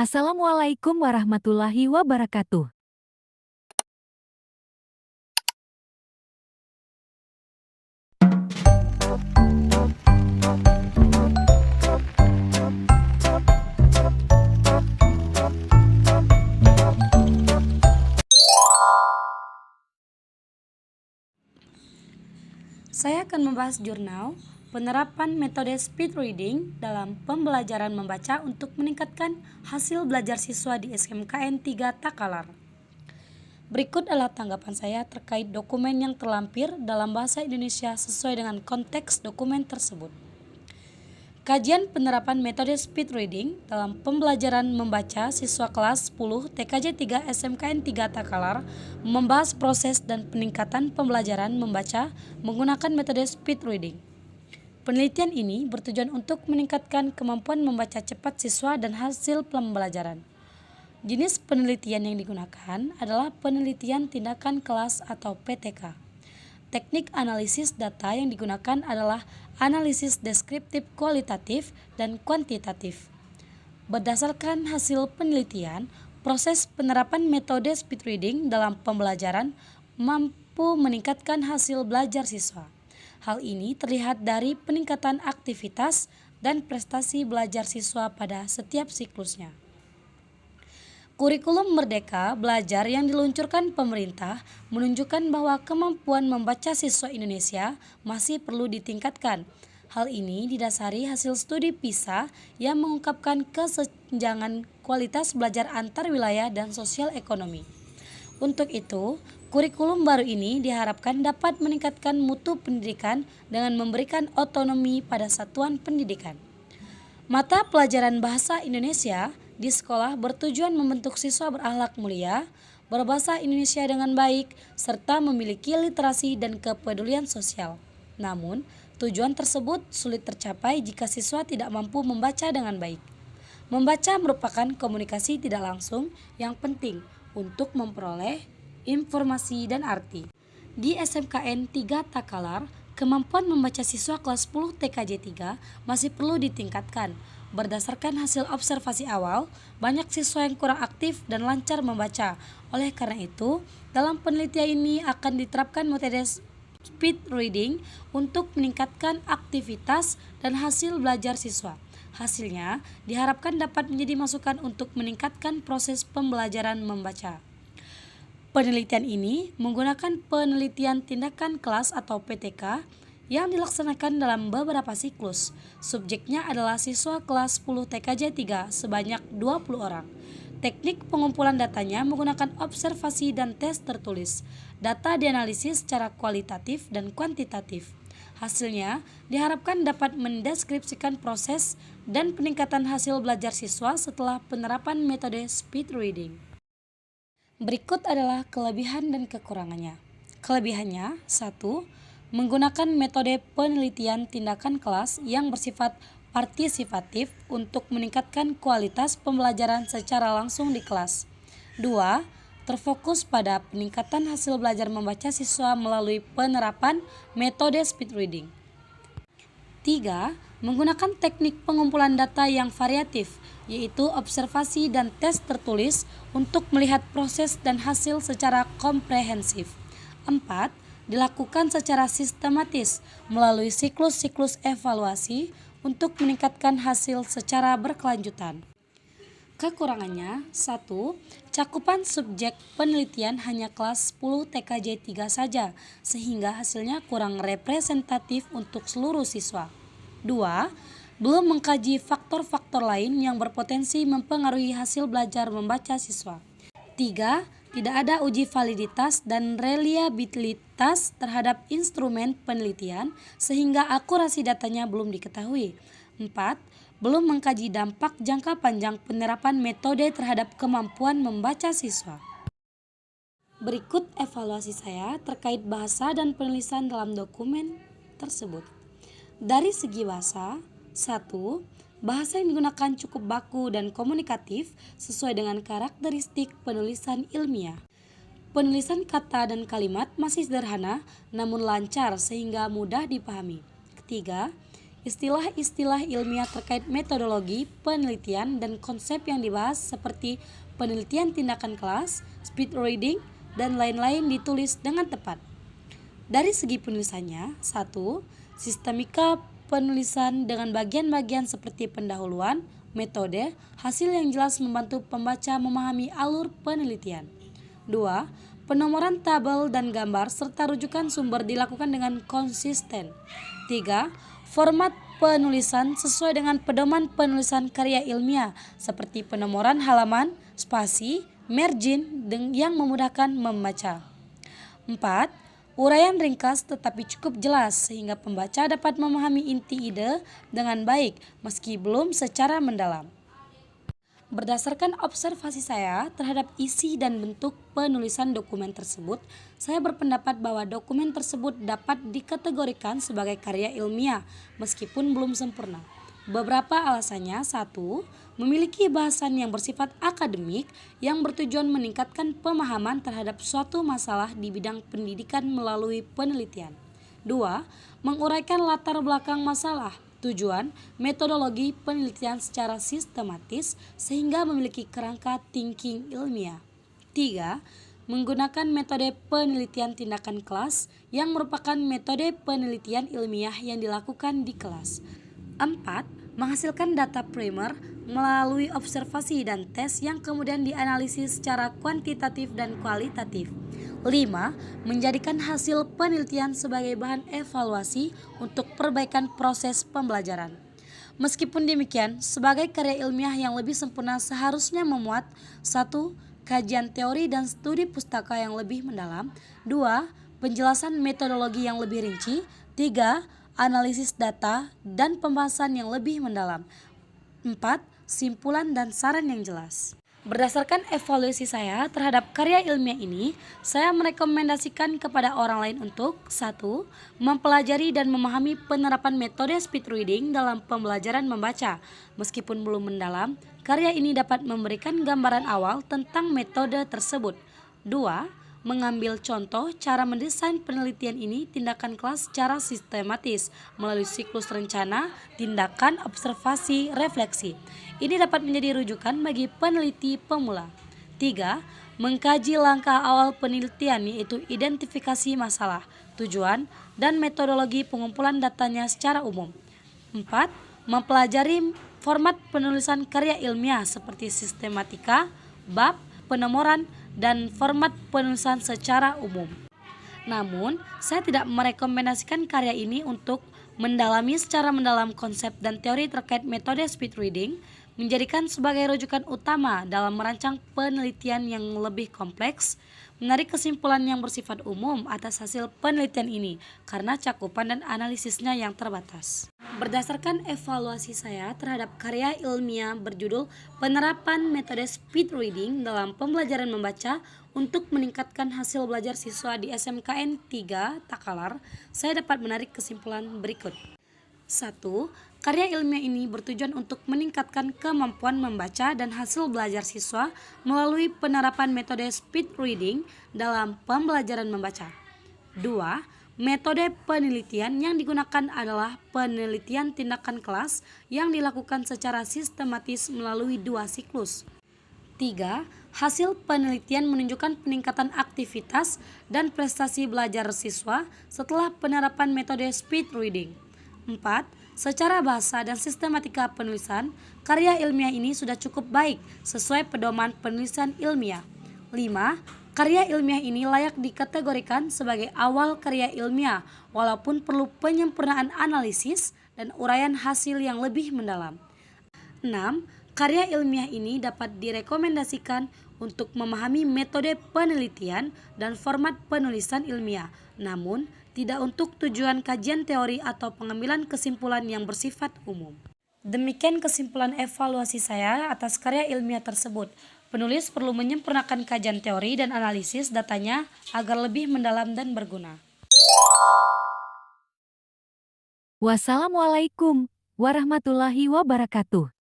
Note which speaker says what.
Speaker 1: Assalamualaikum warahmatullahi wabarakatuh.
Speaker 2: Saya akan membahas jurnal penerapan metode speed reading dalam pembelajaran membaca untuk meningkatkan hasil belajar siswa di SMKN 3 Takalar. Berikut adalah tanggapan saya terkait dokumen yang terlampir dalam bahasa Indonesia sesuai dengan konteks dokumen tersebut. Kajian penerapan metode speed reading dalam pembelajaran membaca siswa kelas 10 TKJ 3 SMKN 3 Takalar membahas proses dan peningkatan pembelajaran membaca menggunakan metode speed reading. Penelitian ini bertujuan untuk meningkatkan kemampuan membaca cepat siswa dan hasil pembelajaran. Jenis penelitian yang digunakan adalah penelitian tindakan kelas atau PTK. Teknik analisis data yang digunakan adalah analisis deskriptif kualitatif dan kuantitatif. Berdasarkan hasil penelitian, proses penerapan metode speed reading dalam pembelajaran mampu meningkatkan hasil belajar siswa. Hal ini terlihat dari peningkatan aktivitas dan prestasi belajar siswa pada setiap siklusnya. Kurikulum Merdeka Belajar yang diluncurkan pemerintah menunjukkan bahwa kemampuan membaca siswa Indonesia masih perlu ditingkatkan. Hal ini didasari hasil studi PISA yang mengungkapkan kesenjangan kualitas belajar antar wilayah dan sosial ekonomi. Untuk itu, kurikulum baru ini diharapkan dapat meningkatkan mutu pendidikan dengan memberikan otonomi pada satuan pendidikan. Mata pelajaran bahasa Indonesia di sekolah bertujuan membentuk siswa berakhlak mulia, berbahasa Indonesia dengan baik, serta memiliki literasi dan kepedulian sosial. Namun, tujuan tersebut sulit tercapai jika siswa tidak mampu membaca dengan baik. Membaca merupakan komunikasi tidak langsung yang penting untuk memperoleh informasi dan arti. Di SMKN 3 Takalar, kemampuan membaca siswa kelas 10 TKJ 3 masih perlu ditingkatkan. Berdasarkan hasil observasi awal, banyak siswa yang kurang aktif dan lancar membaca. Oleh karena itu, dalam penelitian ini akan diterapkan metode speed reading untuk meningkatkan aktivitas dan hasil belajar siswa. Hasilnya diharapkan dapat menjadi masukan untuk meningkatkan proses pembelajaran membaca. Penelitian ini menggunakan penelitian tindakan kelas atau PTK yang dilaksanakan dalam beberapa siklus. Subjeknya adalah siswa kelas 10 TKJ 3 sebanyak 20 orang. Teknik pengumpulan datanya menggunakan observasi dan tes tertulis. Data dianalisis secara kualitatif dan kuantitatif. Hasilnya diharapkan dapat mendeskripsikan proses dan peningkatan hasil belajar siswa setelah penerapan metode speed reading. Berikut adalah kelebihan dan kekurangannya. Kelebihannya, 1. Menggunakan metode penelitian tindakan kelas yang bersifat partisipatif untuk meningkatkan kualitas pembelajaran secara langsung di kelas. 2. Terfokus pada peningkatan hasil belajar membaca siswa melalui penerapan metode speed reading. 3. Menggunakan teknik pengumpulan data yang variatif, yaitu observasi dan tes tertulis untuk melihat proses dan hasil secara komprehensif. 4. Dilakukan secara sistematis melalui siklus-siklus evaluasi untuk meningkatkan hasil secara berkelanjutan. Kekurangannya, 1. Cakupan subjek penelitian hanya kelas 10 TKJ 3 saja, sehingga hasilnya kurang representatif untuk seluruh siswa. 2. Belum mengkaji faktor-faktor lain yang berpotensi mempengaruhi hasil belajar membaca siswa. 3. Tidak ada uji validitas dan reliabilitas terhadap instrumen penelitian sehingga akurasi datanya belum diketahui. 4. Belum mengkaji dampak jangka panjang penerapan metode terhadap kemampuan membaca siswa. Berikut evaluasi saya terkait bahasa dan penulisan dalam dokumen tersebut. Dari segi bahasa, 1. Bahasa yang digunakan cukup baku dan komunikatif sesuai dengan karakteristik penulisan ilmiah. Penulisan kata dan kalimat masih sederhana namun lancar sehingga mudah dipahami. Ketiga, Istilah-istilah ilmiah terkait metodologi, penelitian, dan konsep yang dibahas seperti penelitian tindakan kelas, speed reading, dan lain-lain ditulis dengan tepat. Dari segi penulisannya, 1. Sistemika penulisan dengan bagian-bagian seperti pendahuluan, metode, hasil yang jelas membantu pembaca memahami alur penelitian. 2. Penomoran tabel dan gambar serta rujukan sumber dilakukan dengan konsisten. 3. Format penulisan sesuai dengan pedoman penulisan karya ilmiah seperti penomoran halaman, spasi, margin yang memudahkan membaca. 4. Uraian ringkas tetapi cukup jelas sehingga pembaca dapat memahami inti ide dengan baik meski belum secara mendalam. Berdasarkan observasi saya terhadap isi dan bentuk penulisan dokumen tersebut, saya berpendapat bahwa dokumen tersebut dapat dikategorikan sebagai karya ilmiah meskipun belum sempurna. Beberapa alasannya: 1. Memiliki bahasan yang bersifat akademik yang bertujuan meningkatkan pemahaman terhadap suatu masalah di bidang pendidikan melalui penelitian. 2. Menguraikan latar belakang masalah, tujuan, metodologi penelitian secara sistematis sehingga memiliki kerangka thinking ilmiah. 3. Menggunakan metode penelitian tindakan kelas yang merupakan metode penelitian ilmiah yang dilakukan di kelas. 4. Menghasilkan data primer melalui observasi dan tes yang kemudian dianalisis secara kuantitatif dan kualitatif. 5. Menjadikan hasil penelitian sebagai bahan evaluasi untuk perbaikan proses pembelajaran. Meskipun demikian, sebagai karya ilmiah yang lebih sempurna seharusnya memuat 1. Kajian teori dan studi pustaka yang lebih mendalam. 2. Penjelasan metodologi yang lebih rinci. 3. Analisis data dan pembahasan yang lebih mendalam. 4. Simpulan dan saran yang jelas. Berdasarkan evaluasi saya terhadap karya ilmiah ini, saya merekomendasikan kepada orang lain untuk 1. Mempelajari dan memahami penerapan metode speed reading dalam pembelajaran membaca. Meskipun belum mendalam, karya ini dapat memberikan gambaran awal tentang metode tersebut. 2. Mengambil contoh cara mendesain penelitian ini tindakan kelas secara sistematis melalui siklus rencana, tindakan, observasi, refleksi. Ini dapat menjadi rujukan bagi peneliti pemula. 3. Mengkaji langkah awal penelitian yaitu identifikasi masalah, tujuan, dan metodologi pengumpulan datanya secara umum. 4. Mempelajari format penulisan karya ilmiah seperti sistematika, bab, penomoran, dan format penulisan secara umum. Namun, saya tidak merekomendasikan karya ini untuk mendalami secara mendalam konsep dan teori terkait metode speed reading, menjadikan sebagai rujukan utama dalam merancang penelitian yang lebih kompleks, menarik kesimpulan yang bersifat umum atas hasil penelitian ini karena cakupan dan analisisnya yang terbatas. Berdasarkan evaluasi saya terhadap karya ilmiah berjudul Penerapan Metode Speed Reading dalam Pembelajaran Membaca untuk meningkatkan hasil belajar siswa di SMKN 3 Takalar, saya dapat menarik kesimpulan berikut. 1. Karya ilmiah ini bertujuan untuk meningkatkan kemampuan membaca dan hasil belajar siswa melalui penerapan metode speed reading dalam pembelajaran membaca. 2. Metode penelitian yang digunakan adalah penelitian tindakan kelas yang dilakukan secara sistematis melalui 2 siklus. 3. Hasil penelitian menunjukkan peningkatan aktivitas dan prestasi belajar siswa setelah penerapan metode speed reading. 4. Secara bahasa dan sistematika penulisan, karya ilmiah ini sudah cukup baik sesuai pedoman penulisan ilmiah. 5. Karya ilmiah ini layak dikategorikan sebagai awal karya ilmiah walaupun perlu penyempurnaan analisis dan uraian hasil yang lebih mendalam. 6. Karya ilmiah ini dapat direkomendasikan untuk memahami metode penelitian dan format penulisan ilmiah, namun tidak untuk tujuan kajian teori atau pengambilan kesimpulan yang bersifat umum. Demikian kesimpulan evaluasi saya atas karya ilmiah tersebut. Penulis perlu menyempurnakan kajian teori dan analisis datanya agar lebih mendalam dan berguna.
Speaker 1: Wassalamualaikum warahmatullahi wabarakatuh.